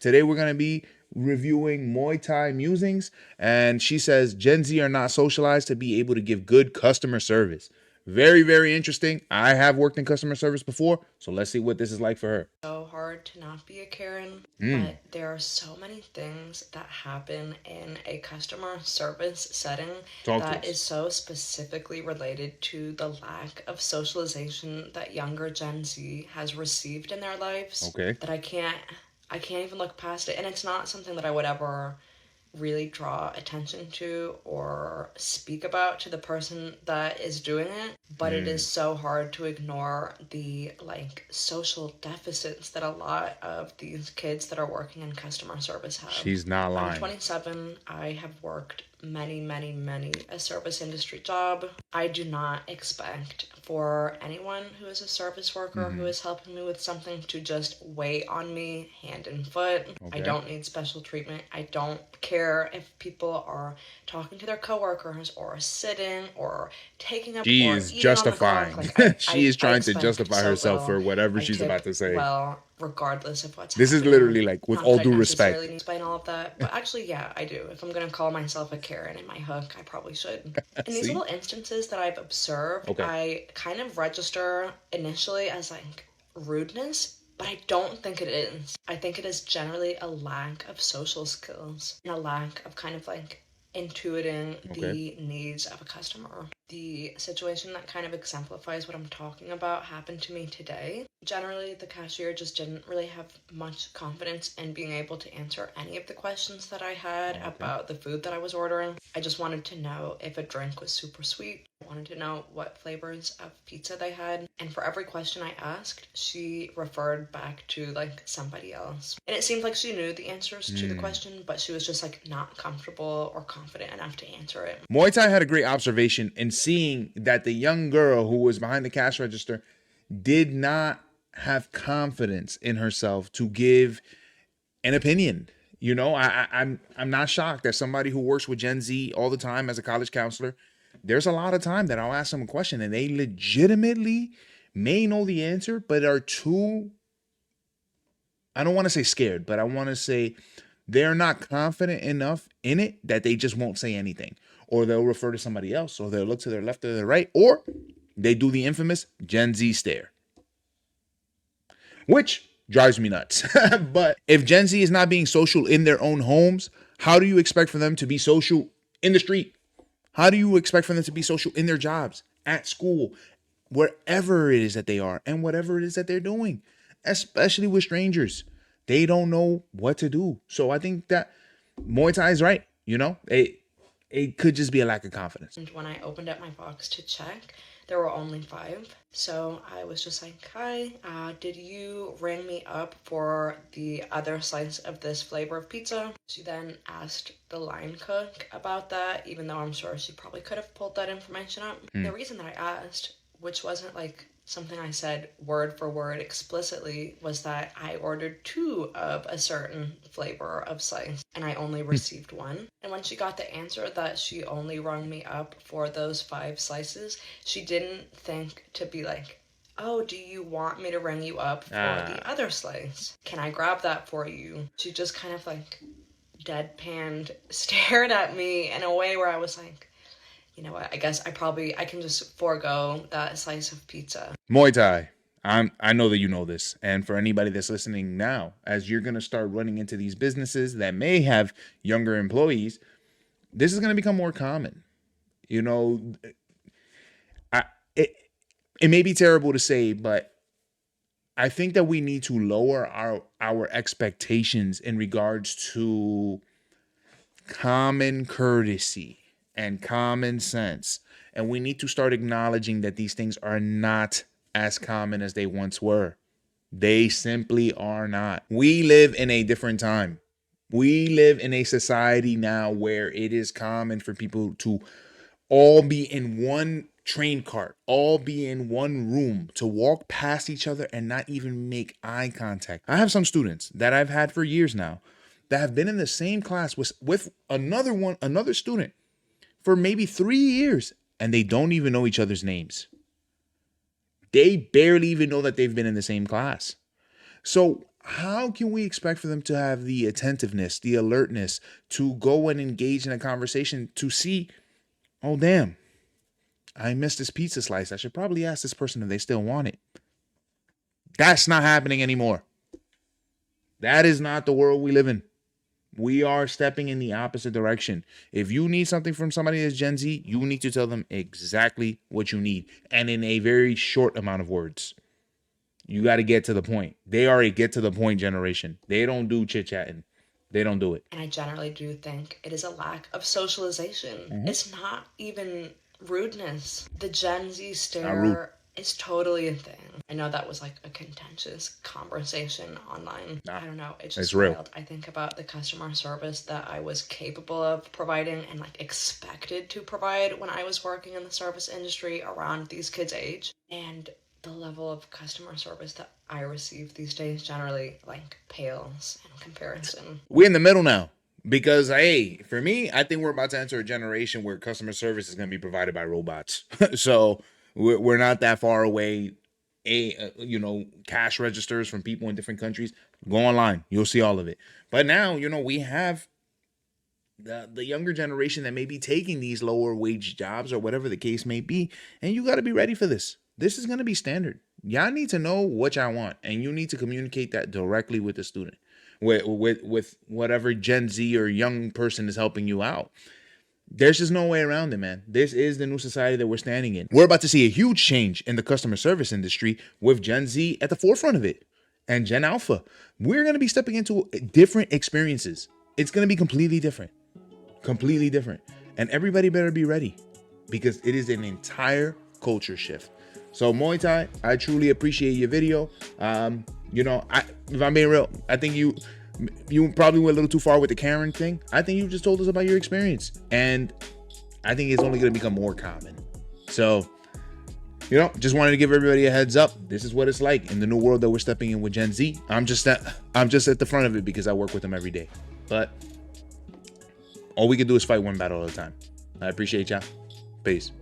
Today we're going to be reviewing Muay Thai musings, and she says Gen Z are not socialized to be able to give good customer service. Very, very interesting. I have worked in customer service before, so let's see what this is like for her. So hard to not be a Karen, Mm, but there are so many things that happen in a customer service setting talk to that us. is so specifically related to the lack of socialization that younger Gen Z has received in their lives Okay. that I can't even look past it. And it's not something that I would ever really draw attention to or speak about to the person that is doing it, but it is Mm, so hard to ignore the like social deficits that a lot of these kids that are working in customer service have. she's not I'm lying. 27. I have worked many a service industry job. I do not expect for anyone who is a service worker who Hmm. is helping me with something to just wait on me hand and foot. I Okay. don't need special treatment. I don't care if people are talking to their coworkers or sitting or taking up She or is eating on the clock. justifying. Like I, She I, is I trying to expect justify so herself well. for whatever I she's tip about to say. well regardless of what's This is happening. literally like, with Not all that I due necessarily respect. need to explain all of that, but actually, yeah, I do. If I'm gonna call myself a Karen in my hook, I probably should. In these See? little instances that I've observed, Okay. I kind of register initially as like rudeness, but I don't think it is. I think it is generally a lack of social skills and a lack of kind of like intuiting Okay. the needs of a customer. The situation that kind of exemplifies what I'm talking about happened to me today. Generally, the cashier just didn't really have much confidence in being able to answer any of the questions that I had Okay. about the food that I was ordering. I just wanted to know if a drink was super sweet. I wanted to know what flavors of pizza they had. And for every question I asked, she referred back to like somebody else. And it seemed like she knew the answers to the Mm. question, but she was just like not comfortable or confident enough to answer it. Muay Thai had a great observation in seeing that the young girl who was behind the cash register did not have confidence in herself to give an opinion. I'm not shocked that somebody who works with Gen Z all the time as a college counselor, there's a lot of time that I'll ask them a question and they legitimately may know the answer, but are too, I don't want to say scared, but I want to say they're not confident enough in it that they just won't say anything. Or they'll refer to somebody else, or they'll look to their left or their right, or they do the infamous Gen Z stare, which drives me nuts. But if Gen Z is not being social in their own homes, how do you expect for them to be social in the street? How do you expect for them to be social in their jobs, at school, wherever it is that they are, and whatever it is that they're doing, especially with strangers? They don't know what to do. So I think that Muay Thai is right. It could just be a lack of confidence. And when I opened up my box to check, there were only five. So I was just like, hi, did you ring me up for the other slice of this flavor of pizza? She then asked the line cook about that, even though I'm sure she probably could have pulled that information up. Hmm. The reason that I asked, which wasn't like something I said word for word explicitly, was that I ordered two of a certain flavor of slice and I only received one. And when she got the answer that she only rung me up for those five slices, she didn't think to be like, oh, do you want me to ring you up for the Ah, other slice? Can I grab that for you? She just kind of like deadpanned stared at me in a way where I was like, you know what, I guess I can just forego that slice of pizza. Muay Thai. I know that you know this, and for anybody that's listening now, as you're gonna start running into these businesses that may have younger employees, this is gonna become more common. You know, I it it may be terrible to say, but I think that we need to lower our expectations in regards to common courtesy and common sense. And we need to start acknowledging that these things are not as common as they once were. They simply are not. We live in a different time. We live in a society now where it is common for people to all be in one train cart, all be in one room, to walk past each other and not even make eye contact. I have some students that I've had for years now that have been in the same class with another student for maybe 3 years, and they don't even know each other's names. They barely even know that they've been in the same class. So how can we expect for them to have the attentiveness, the alertness to go and engage in a conversation to see, oh, damn, I missed this pizza slice. I should probably ask this person if they still want it. That's not happening anymore. That is not the world we live in. We are stepping in the opposite direction. If you need something from somebody that's Gen Z, you need to tell them exactly what you need, and in a very short amount of words. You got to get to the point. They are a get to the point generation. They don't do chit chatting. They don't do it. And I generally do think it is a lack of socialization. It's not even rudeness. The Gen Z Not rude. stare is totally a thing. I know that was like a contentious conversation online. Nah, I don't know. It's it's just real. wild. I think about the customer service that I was capable of providing and like expected to provide when I was working in the service industry around these kids' age. And the level of customer service that I receive these days generally like pales in comparison. We're in the middle now. Because, hey, for me, I think we're about to enter a generation where customer service is going to be provided by robots. So we're not that far away. Cash registers from people in different countries. Go online. You'll see all of it. But now, we have the younger generation that may be taking these lower wage jobs or whatever the case may be. And you got to be ready for this. This is going to be standard. Y'all need to know what y'all want. And you need to communicate that directly with the student. With whatever Gen Z or young person is helping you out. There's just no way around it, man. This is the new society that we're standing in. We're about to see a huge change in the customer service industry with Gen Z at the forefront of it and Gen Alpha. We're going to be stepping into different experiences. It's going to be completely different. Completely different. And everybody better be ready because it is an entire culture shift. So Muay Thai, I truly appreciate your video. If I'm being real, I think you probably went a little too far with the Karen thing. I think you just told us about your experience, and I think it's only going to become more common. So, just wanted to give everybody a heads up. This is what it's like in the new world that we're stepping in with Gen Z. I'm just at the front of it because I work with them every day. But all we can do is fight one battle at a time. I appreciate y'all. Peace.